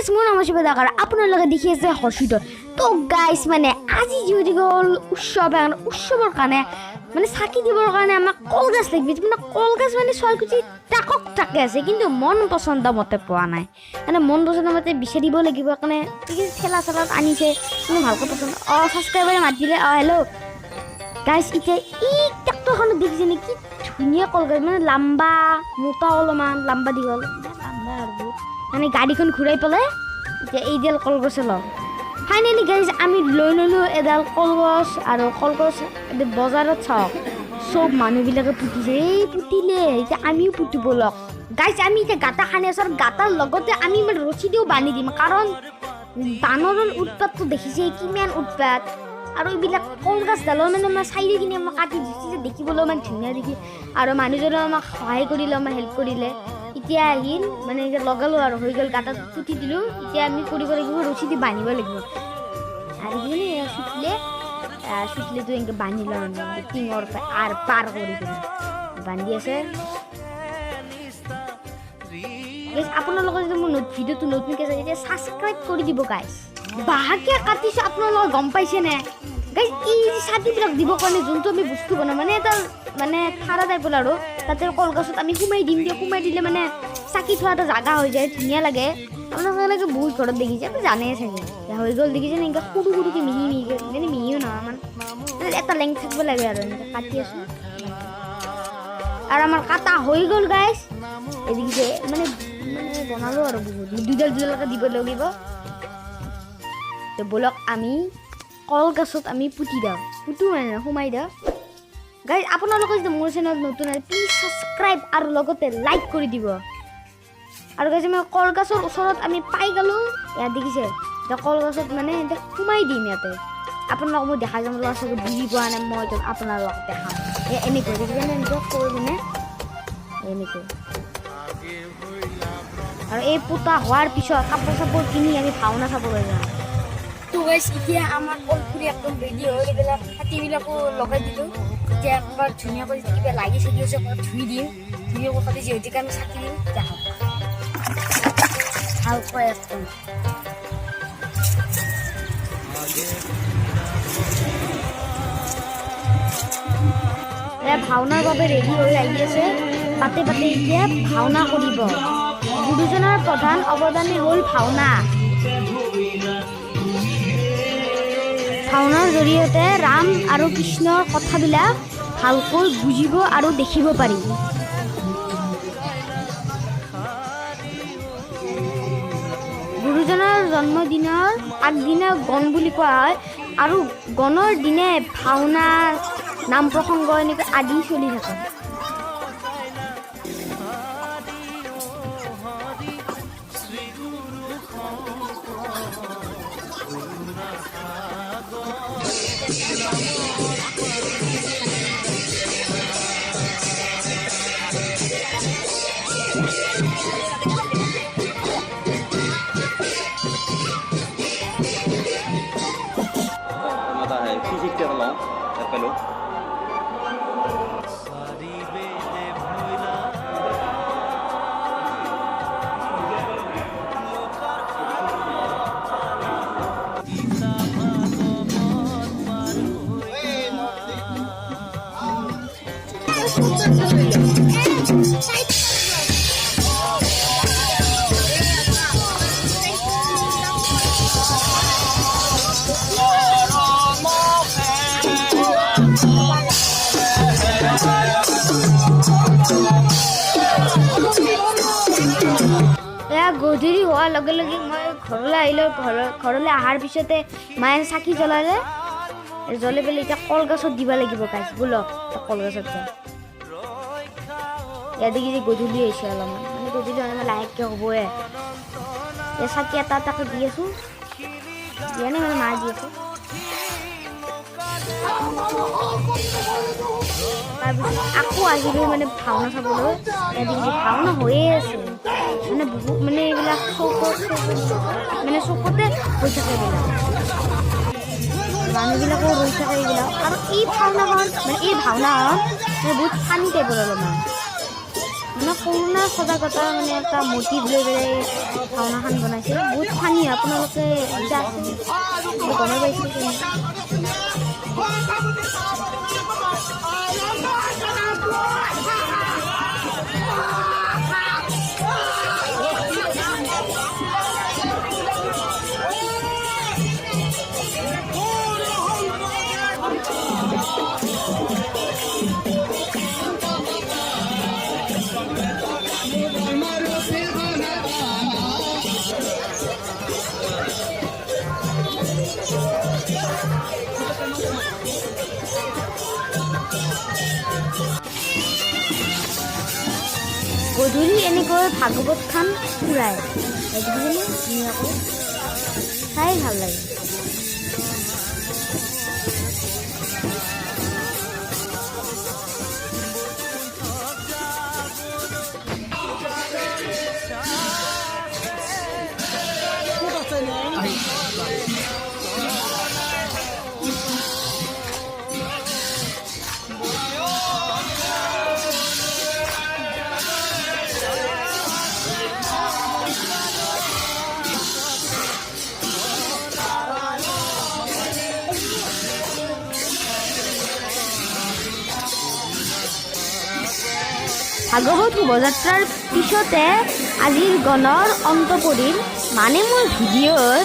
গাইছ মোৰ নাম আছে বেদাকাৰ আপোনালোকে দেখি আছে হৰ্ষিত তো গাইছ মানে আজি যিহেতু গ'ল উৎসৱৰ কাৰণে মানে চাকি দিবৰ কাৰণে আমাক কলগছ লাগিব মানে কলগছ মানে শুৱালকুছি টাকে আছে কিন্তু মন পচন্দ মতে পোৱা নাই মানে মন পচন্দ মতে বিচাৰিব লাগিব কাৰণে ঠেলা চেলাত আনিছে কোনো ভালকৈ পচন্দ ছাবস্ক্ৰাইবাৰে মাতি দিলে হেল্ল' গাইছ এতিয়া এই ট্ৰেক্টৰখনত দেখিছে নেকি ধুনীয়া কলগছ মানে লাম্বা মোটা অলপমান লাম্বা দীঘল লাম্বা আৰু মানে গাড়ীখন ঘূৰাই পেলাই এতিয়া এইডাল কলগছে লওঁ ফাইনেলি গাইজ আমি লৈ ল'লোঁ এডাল কলগছ আৰু কলগছ বজাৰত চাওক চব মানুহবিলাকে পুতিছে এই পুতিলে এতিয়া আমিও পুতিব লওক গাইজ আমি এতিয়া গাঁতা খান্দি আছোঁ আৰু গাঁতাৰ লগতে আমি মানে ৰছী দিও বান্ধি দিম কাৰণ বানৰৰ উৎপাতটো দেখিছে কিমান উৎপাত আৰু এইবিলাক কলগছডালৰ মানে মই চাইডে কিনে মই কাটি দিছোঁ দেখিবলৈও মানে ধুনীয়া দেখি আৰু মানুহজনে আমাক সহায় কৰিলে আমাক হেল্প কৰিলে এতিয়া আহিল মানে লগালোঁ আৰু হৈ গ'ল গাঁতাত পুতি দিলোঁ এতিয়া আমি কৰিব লাগিব ৰছী দি বান্ধিব লাগিব আৰু কি চুটলেতো এনেকৈ বান্ধি লওঁ টিঙৰ আৰু পাৰ কৰি দিলোঁ বান্ধি আছে আপোনালোকৰ যদি মোৰ ভিডিঅ'টো নতুনকৈ চাই তেতিয়া ছাবস্ক্ৰাইব কৰি দিব গাইছ বাহাকে কাটিছোঁ আপোনালোকে গম পাইছেনে গাইছ এই ছাতিবিলাক দিবৰ কাৰণে যোনটো আমি বস্তু বনাওঁ মানে এটা মানে ঠাৰা টাইপৰ আৰু তাতে কলগছত আমি সোমাই দিলে মানে চাকি থোৱা এটা জাগা হৈ যায় ধুনীয়া লাগে আপোনালোকে বহুত ঘৰত দেখিছে আপুনি জানেই চাগে হৈ গ'ল দেখিছে এনেকৈ সৰু সৰুকৈ মিহিকৈ মানে মিহিও নহয় মানে এটা লেংথ থাকিব লাগে আৰু এনেকৈ কাটি আছোঁ আৰু আমাৰ কাটা হৈ গ'ল গাইছ এই দেখিছে মানে বনালোঁ আৰু বহুত দুডালকৈ দিব লাগিব ব'লক আমি কলগছত আমি পুতি মানে সোমাই দিওঁ গাইজ আপোনালোকে যদি মোৰ চেনেলত নতুন আছে প্লিজ ছাবস্ক্ৰাইব আৰু লগতে লাইক কৰি দিব আৰু গাইজ আমি কলগছৰ ওচৰত আমি পাই গ'লোঁ ইয়াত দেখিছে এতিয়া কলগছত মানে এতিয়া সোমাই দিম ইয়াতে আপোনালোকক মই দেখা যাম ল'ৰা ছোৱালী বুজি পোৱা নাই মই আপোনালোকক দেখাম এনেকৈ দেখিছে এনেকৈ কৈ পিনে এনেকৈ আৰু এই পোতা হোৱাৰ পিছত কাপোৰ চাপোৰ কিনি আমি ভাওনা চাবলৈ যাওঁ তো গাইজ এতিয়া আমাৰ কলপুৰি একদম ৰেডি হৈ এইবিলাক হাতীবিলাকো লগাই দিলোঁ এতিয়া একবাৰ ধুনীয়াকৈ কিবা লাগি চাগি আছে ধুই দিম ধুই কথাতে যিহেতুকে আমি চাকি দিম তেতিয়া ভালকৈ একদম ভাওনাৰ বাবে ৰেডি হৈ আহি আছে পাতে এতিয়া ভাওনা কৰিব গুৰুজনাৰ প্ৰধান অৱদানেই হ'ল ভাওনাৰ জৰিয়তে ৰাম আৰু কৃষ্ণৰ কথাবিলাক ভালকৈ বুজিব আৰু দেখিব পাৰি গুৰুজনাৰ জন্মদিনৰ আগদিনা গণ বুলি কোৱা হয় আৰু গণৰ দিনে ভাওনা নাম প্ৰসংগ এনেকৈ আদি চলি থাকে গধূলি হোৱাৰ লগে লগে মই ঘৰলৈ আহিলোঁ ঘৰলৈ অহাৰ পিছতে মায়ে চাকি জ্বলাই পেলাই এতিয়া কলগছত দিব লাগিব গাইছ বোলক কলগছত যায় ইয়াত দেখি গধূলি হৈছে অলপমান মানে গধূলি অলপমান লাহেকৈ হ'বই এই চাকি এটা এটাকৈ দি আছোঁ দিয়া নাই মানে মা দি আছোঁ তাৰপিছত আকৌ আহিলোঁ মানে ভাওনা চাবলৈ ভাওনা হৈয়ে আছে মানে বহুত মানে এইবিলাক চকুতে হৈ থাকে এইবিলাক মানুহবিলাকো ৰৈ থাকে এইবিলাক আৰু এই ভাওনাখন মানে বহুত ফানি টাইপৰ অলপমান মানে কৰোণাৰ সজাগতাৰ মানে এটা মটিভ লৈ পেলাই ভাওনাখন বনাইছে বহুত ফানি আপোনালোকে এতিয়া গমে পাইছে গধূলি এনেকৈ ভাগৱত খান ফুৰাই ধুনীয়াকৈ চাই ভাল লাগে ভাগৱত শোভাযাত্ৰাৰ পিছতে আজিৰ গণৰ অন্ত পৰিল মানে মোৰ ভিডিঅ'ৰ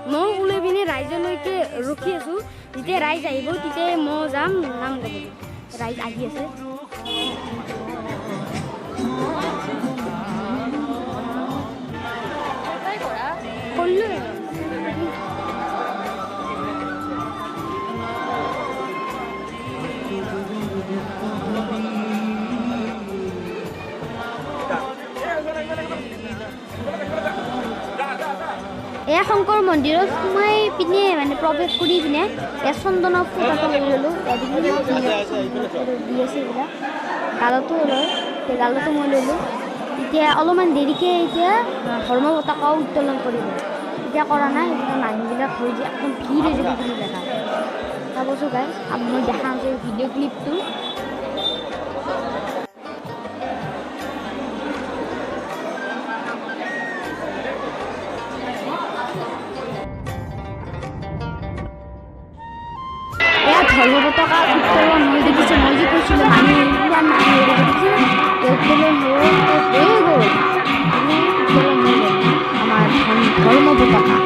মই ওলাই পিনে ৰাইজলৈকে ৰখি আছো যেতিয়া ৰাইজ আহিব তেতিয়া মই যাম নাম গাব ৰাইজ আহি আছে এয়া শংকৰ মন্দিৰত সোমাই পিনে মানে প্ৰৱেশ কৰি পিনে এয়া চন্দনৰ ফুট এটা লৈ ল'লোঁ দি আছে এইবিলাক গালতো লয় সেই গালতো মই ল'লোঁ এতিয়া অলপমান দেৰিকৈ এতিয়া ধৰ্ম পতাকাও উত্তোলন কৰিব এতিয়া কৰা নাই মানুহবিলাক হৈ যায় একদম ভিৰ হৈ যাব বুলি জেগা চাবচোন গাইজ মই দেখাম যে ভিডিঅ' ক্লিপটো ধৰ্ম পতাকা উত্তোলন হৈ দেখিছে মই যে কৈছিলোঁ মানুহ ইমান মানুহ হৈ দেখিছে উত্তোলন হৈ গ'ল উত্তোলন হৈ গ'ল আমাৰ ধৰ্ম পতাকা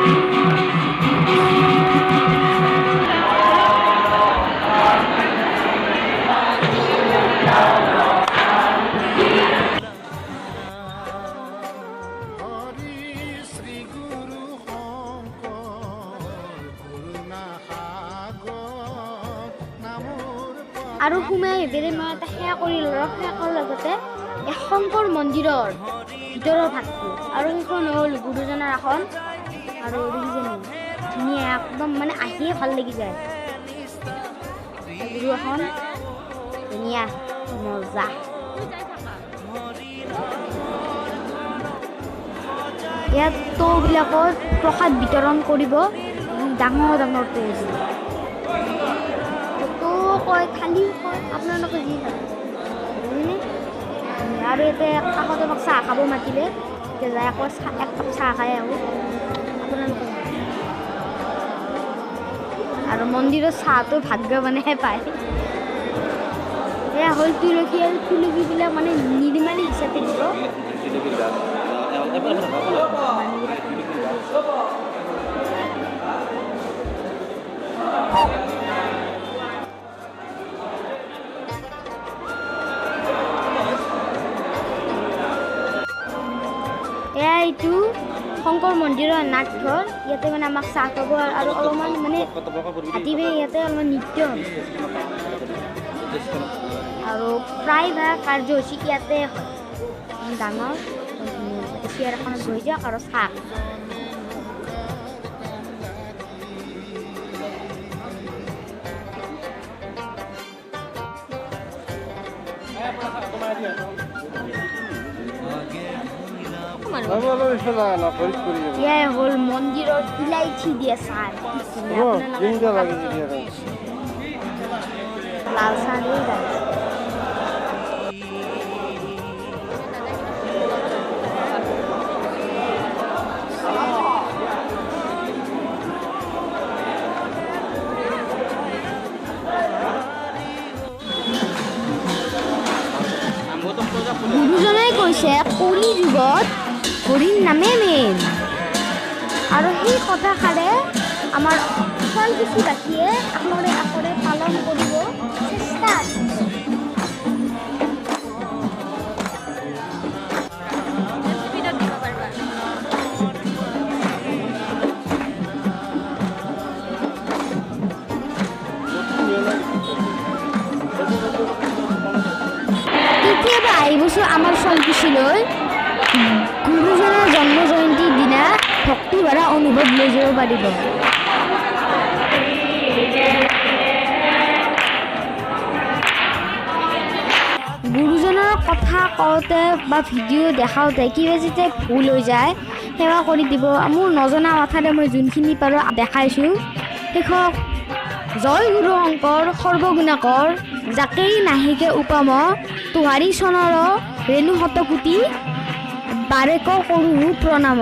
আৰু সোমাই বেৰে মই এটা সেৱা কৰি ল'লোঁ সেৱা কৰাৰ লগতে এই শংকৰ মন্দিৰৰ ভিতৰৰ ভাগটো আৰু সেইখন হ'ল গুৰুজনাৰ আসন আৰু দেখিছেনে ধুনীয়া একদম মানে আহিয়ে ভাল লাগি যায় গুৰু আসন ধুনীয়া মজা ইয়াত টৌবিলাকত প্ৰসাদ বিতৰণ কৰিব ডাঙৰ ডাঙৰ টৌ কয় খালী কয় আপোনালোকে যি খায় বুজিনে আৰু ইয়াতে কাষত আমাক চাহ খাব মাতিলে এতিয়া যাই আকৌ এক কাপ চাহ খাই আহোঁ আপোনালোকে আৰু মন্দিৰৰ চাহটো ভাগ্য মানেহে পায় এয়া হ'ল তুলসী আৰু তুলসীবিলাক মানে নিৰ্মালী হিচাপে দিব এয়া এইটো শংকৰ মন্দিৰৰ নাটঘৰ ইয়াতে মানে আমাক চাহ খাব আৰু অলপমান মানে হাতীবে ইয়াতে অলপমান নৃত্য আৰু প্ৰায়ভাগ কাৰ্যসূচী ইয়াতে ডাঙৰ চেয়াৰ এখনত বহি যাওক আৰু চাহ এয়াই হ'ল মন্দিৰৰ ইলাইচি দিয়ে চাহ লাল চাহ দিয়ে গাইছ গুৰুজনাই কৈছে কলি যুগত হৰিৰ নামে মেইন আৰু সেই কথাষাৰে আমাৰ শুৱালকুছিবাসীয়ে আকৰে আকৰে পালন কৰিব চেষ্টা কেতিয়াবা আহিবচোন আমাৰ শুৱালকুছিলৈ গুৰুজনাৰ জন্ম জয়ন্তীৰ দিনা ভক্তি ভৰা অনুভৱ লৈ যাব পাৰিব গুৰুজনৰ কথা কওঁতে বা ভিডিঅ' দেখাওঁতে কিবা যেতিয়া ভুল হৈ যায় সেৱা কৰি দিব মোৰ নজনা কথাতে মই যোনখিনি পাৰোঁ দেখাইছোঁ শেষক জয় গুৰু শংকৰ সৰ্বগুণাকৰ জাকেই নাহিকে উপম তোহাৰী চনৰ ৰেণু শতকোটি বাৰেক কৰোঁ প্ৰণাম